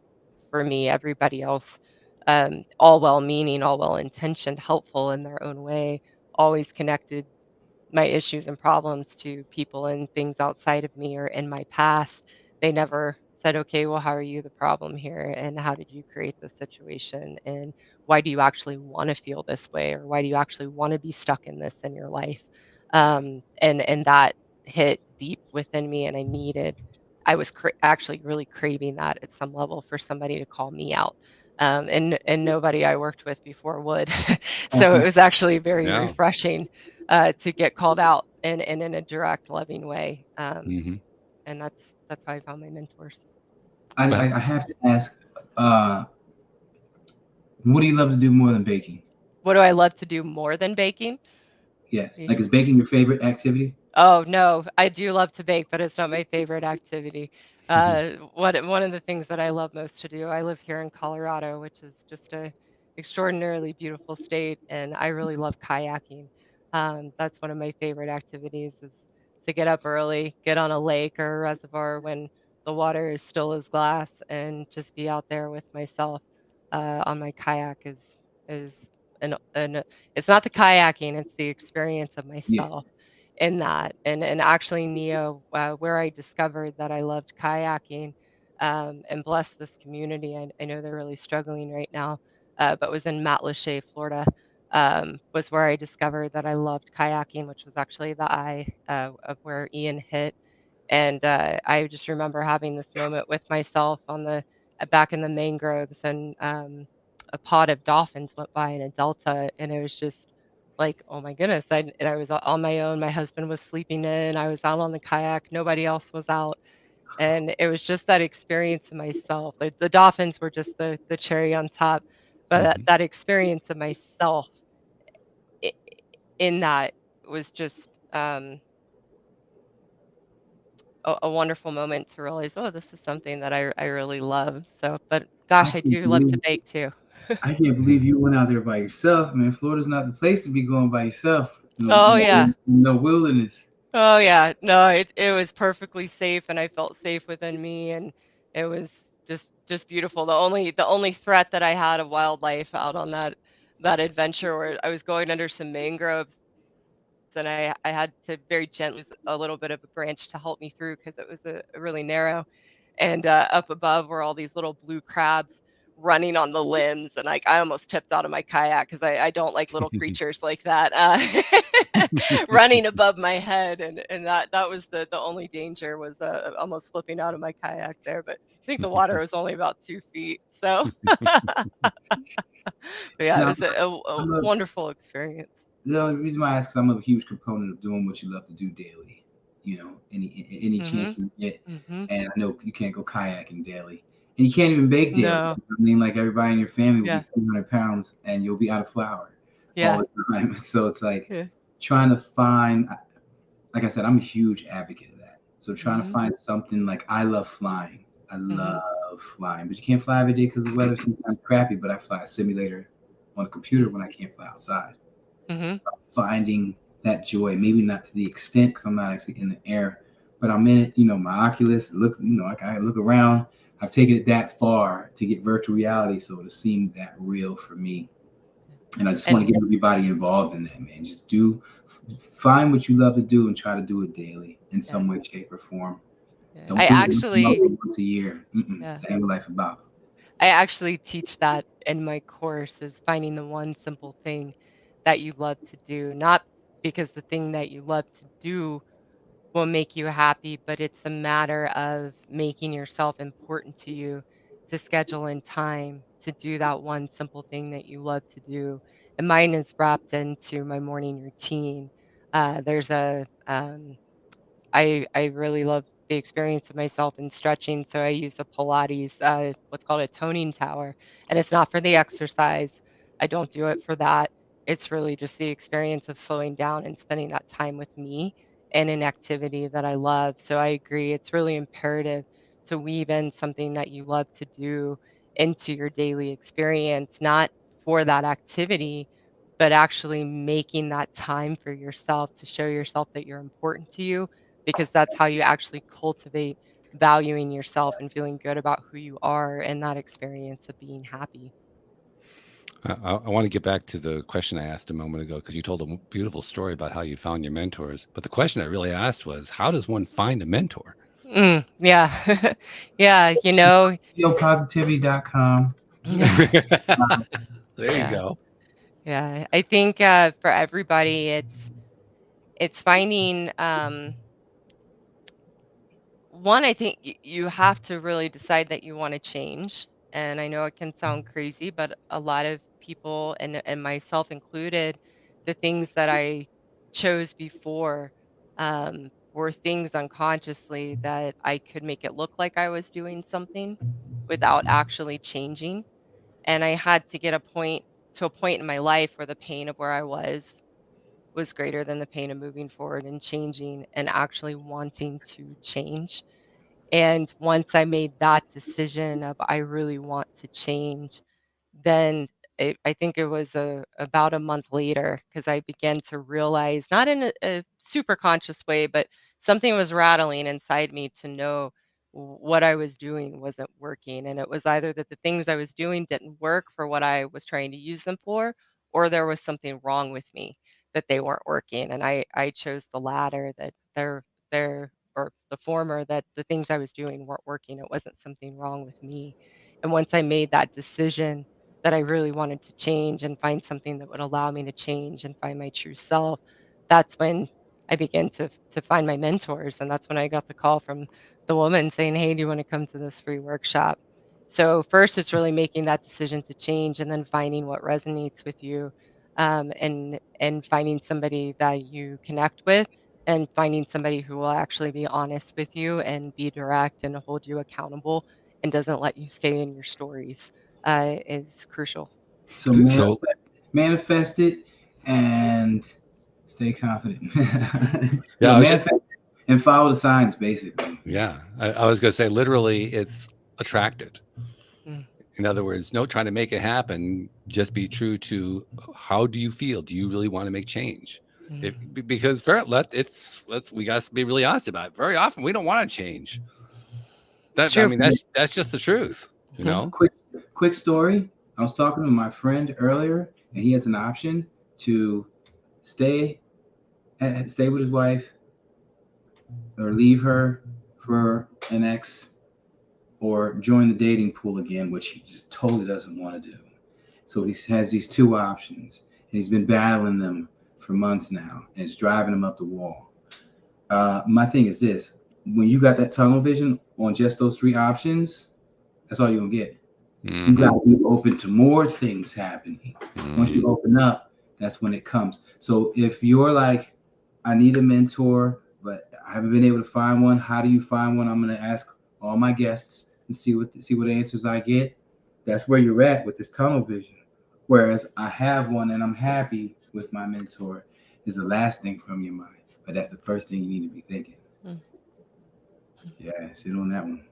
for me. Everybody else, all well meaning, all well intentioned, helpful in their own way, always connected my issues and problems to people and things outside of me or in my past. They never said, okay, well, how are you the problem here? And how did you create this situation? And why do you actually want to feel this way? Or why do you actually want to be stuck in this in your life? And that hit deep within me. And I was actually really craving that at some level for somebody to call me out. And nobody I worked with before would. So it Uh-huh. was actually very Yeah. refreshing to get called out and in a direct, loving way. Mhm. And that's how I found my mentors. But I have to ask, uh, what do you love to do more than baking? What do I love to do more than baking? Yes, like is baking your favorite activity? Oh, no, I do love to bake, but it's not my favorite activity. One of the things that I love most to do, I live here in Colorado, which is just a extraordinarily beautiful state, and I really love kayaking. That's one of my favorite activities is to get up early, get on a lake or a reservoir when the water is still as glass, and just be out there with myself on my kayak is an it's not the kayaking, it's the experience of Yeah. myself in that. And actually, Neo, where I discovered that I loved kayaking, and bless this community. I know they're really struggling right now, but was in Matlacha, Florida. Was where I discovered that I loved kayaking, which was actually the eye of where Ian hit. And I just remember having this moment with myself on the back in the mangroves, and a pod of dolphins went by in a delta, and it was just like, oh my goodness! And I was on my own. My husband was sleeping in. I was out on the kayak. Nobody else was out, and it was just that experience of myself. The dolphins were just the cherry on top, but that, Mhm. that experience of myself i- in that was just a wonderful moment to realize, oh, this is something that I really love. So, but I gosh, I can't do love to believe bake too. I can't believe you went out there by yourself, man. Florida's not the place to be going by yourself. Oh yeah. No wilderness. Oh yeah, no, it was perfectly safe, and I felt safe within me, and it was just beautiful. The only threat that I had of wildlife out on that adventure, where I was going under some mangroves, and I had to very gently use a little bit of a branch to help me through because it was a really narrow. And up above were all these little blue crabs running on the limbs, and like I almost tipped out of my kayak because I don't like little creatures like that running above my head, and that was the only danger was almost flipping out of my kayak there, but I think the water was only about 2 feet, so but yeah, it Now, was a I'm a, wonderful experience. the only reason why I ask is I'm a huge proponent of doing what you love to do daily. Any chance Mhm. you get, Mhm. and I know you can't go kayaking daily, and you can't even bake daily. No. I mean, like everybody in your family will be Yeah. 300 pounds, and you'll be out of flour all Yeah. the time. So it's like Yeah. trying to find, like I said, I'm a huge advocate of that. So trying to Mhm. find something like I love flying. I Mhm. love flying, but you can't fly every day because the weather's sometimes crappy. But I fly a simulator on a computer Mm. when I can't fly outside. Mhm. Finding that joy, maybe not to the extent because I'm not actually in the air, but I'm in it. My Oculus looks, like I look around. I've taken it that far to get virtual reality, so it seemed that real for me. And I just want to And get everybody involved in that, man. Just find what you love to do and try to do it daily in yeah. some way, shape, or form. Yeah. Don't do it once a year. Yeah. That ain't what life about. I actually teach that in my course is finding the one simple thing that you love to do, not because the thing that you love to do will make you happy, but it's a matter of making yourself important to you to schedule in time to do that one simple thing that you love to do. And mine is wrapped into my morning routine. There's I really love the experience of myself in stretching, so I use a Pilates, what's called a toning tower, and it's not for the exercise. I don't do it for that. It's really just the experience of slowing down and spending that time with me in an activity that I love. So I agree, it's really imperative to weave in something that you love to do into your daily experience, not for that activity, but actually making that time for yourself to show yourself that you're important to you because that's how you actually cultivate valuing yourself and feeling good about who you are and that experience of being happy. I want to get back to the question I asked a moment ago because you told a beautiful story about how you found your mentors. But the question I really asked was, how does one find a mentor? Yeah. Yeah, you know, Positivity.com. There you yeah. go. Yeah. I think for everybody it's finding one, I think you have to really decide that you want to change. And I know it can sound crazy, but a lot of people, and myself included, the things that I chose before were things unconsciously that I could make it look like I was doing something without actually changing. And I had to get a point in my life where the pain of where I was greater than the pain of moving forward and changing and actually wanting to change. And once I made that decision of I really want to change, then I think it was about a month later because I began to realize, not in a super conscious way, but something was rattling inside me to know what I was doing wasn't working. And it was either that the things I was doing didn't work for what I was trying to use them for, or there was something wrong with me that they weren't working. And I chose the latter, that they're or the former, that the things I was doing weren't working. It wasn't something wrong with me. And once I made that decision that I really wanted to change and find something that would allow me to change and find my true self, that's when I began to find my mentors. And that's when I got the call from the woman saying, "Hey, do you want to come to this free workshop?" So first, it's really making that decision to change, and then finding what resonates with you, and finding somebody that you connect with, and finding somebody who will actually be honest with you and be direct and hold you accountable and doesn't let you stay in your stories is crucial. So So manifest it and stay confident. yeah, Manifest it and follow the signs, basically. I was going to say literally, it's attracted. Mm, In other words, no trying to make it happen. Just be true to how do you feel? Do you really want to make change? Because we got to be really honest about it. Very often we don't want to change. It's true. That's just the truth, you know. Quick story. I was talking to my friend earlier, and he has an option to stay with his wife or leave her for an ex, or join the dating pool again, which he just totally doesn't want to do. So he has these two options, and he's been battling them for months now, and it's driving him up the wall. My thing is this: when you got that tunnel vision on just those three options, that's all you're gonna get. You got to be open to more things happening. Once you open up, that's when it comes. So if you're like, I need a mentor, but I haven't been able to find one, how do you find one? I'm going to ask all my guests and see what answers I get. That's where you're at with this tunnel vision. Whereas I have one and I'm happy with my mentor is the last thing from your mind. But that's the first thing you need to be thinking. Yeah, sit on that one.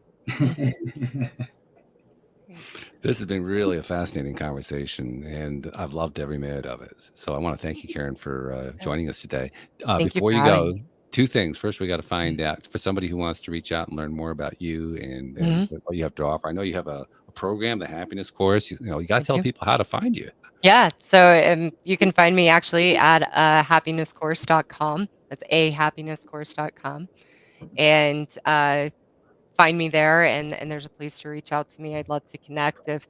This has been really a fascinating conversation, and I've loved every minute of it. So I want to thank you, Karyn, for joining us today. Before you go, two things. First, we got to find out for somebody who wants to reach out and learn more about you and what you have to offer. I know you have a program, the Happiness Course. You got to tell people how to find you. Yeah. So you can find me actually at happinesscourse.com. That's happinesscourse.com. And find me there, and there's a place to reach out to me. I'd love to connect if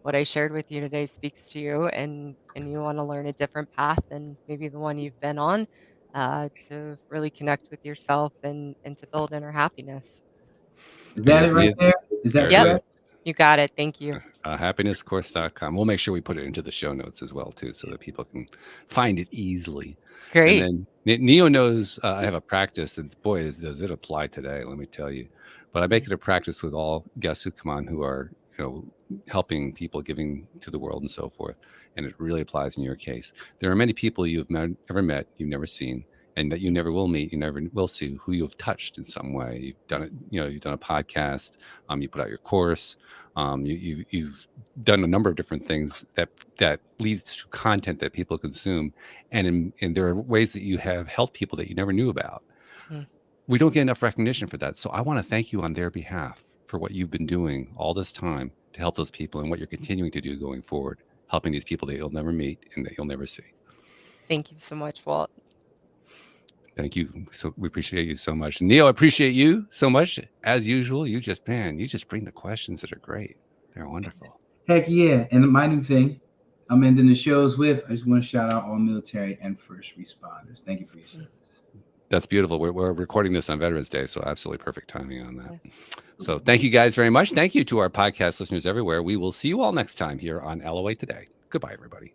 what I shared with you today speaks to you and you want to learn a different path than maybe the one you've been on, to really connect with yourself and to build inner happiness. Is that it right there? Is that correct? You got it. Thank you. Happinesscourse.com. We'll make sure we put it into the show notes as well, too, so that people can find it easily. Great. And then Neo knows I have a practice, and boy, does it apply today, let me tell you. But I make it a practice with all guests who come on who are, helping people, giving to the world and so forth. And it really applies in your case. There are many people you've never met, you've never seen, and that you never will meet, you never will see, who you've touched in some way. You've done it, you've done a podcast, you put out your course, you've done a number of different things that leads to content that people consume. And there are ways that you have helped people that you never knew about. We don't get enough recognition for that. So I want to thank you on their behalf for what you've been doing all this time to help those people and what you're continuing to do going forward, helping these people that you'll never meet and that you'll never see. Thank you so much, Walt. Thank you. So we appreciate you so much. Neil, I appreciate you so much. As usual, you just bring the questions that are great. They're wonderful. Heck yeah. And my new thing I'm ending the shows with, I just want to shout out all military and first responders. Thank you for your service. That's beautiful. We're recording this on Veterans Day, so absolutely perfect timing on that. So thank you guys very much. Thank you to our podcast listeners everywhere. We will see you all next time here on LOA Today. Goodbye, everybody.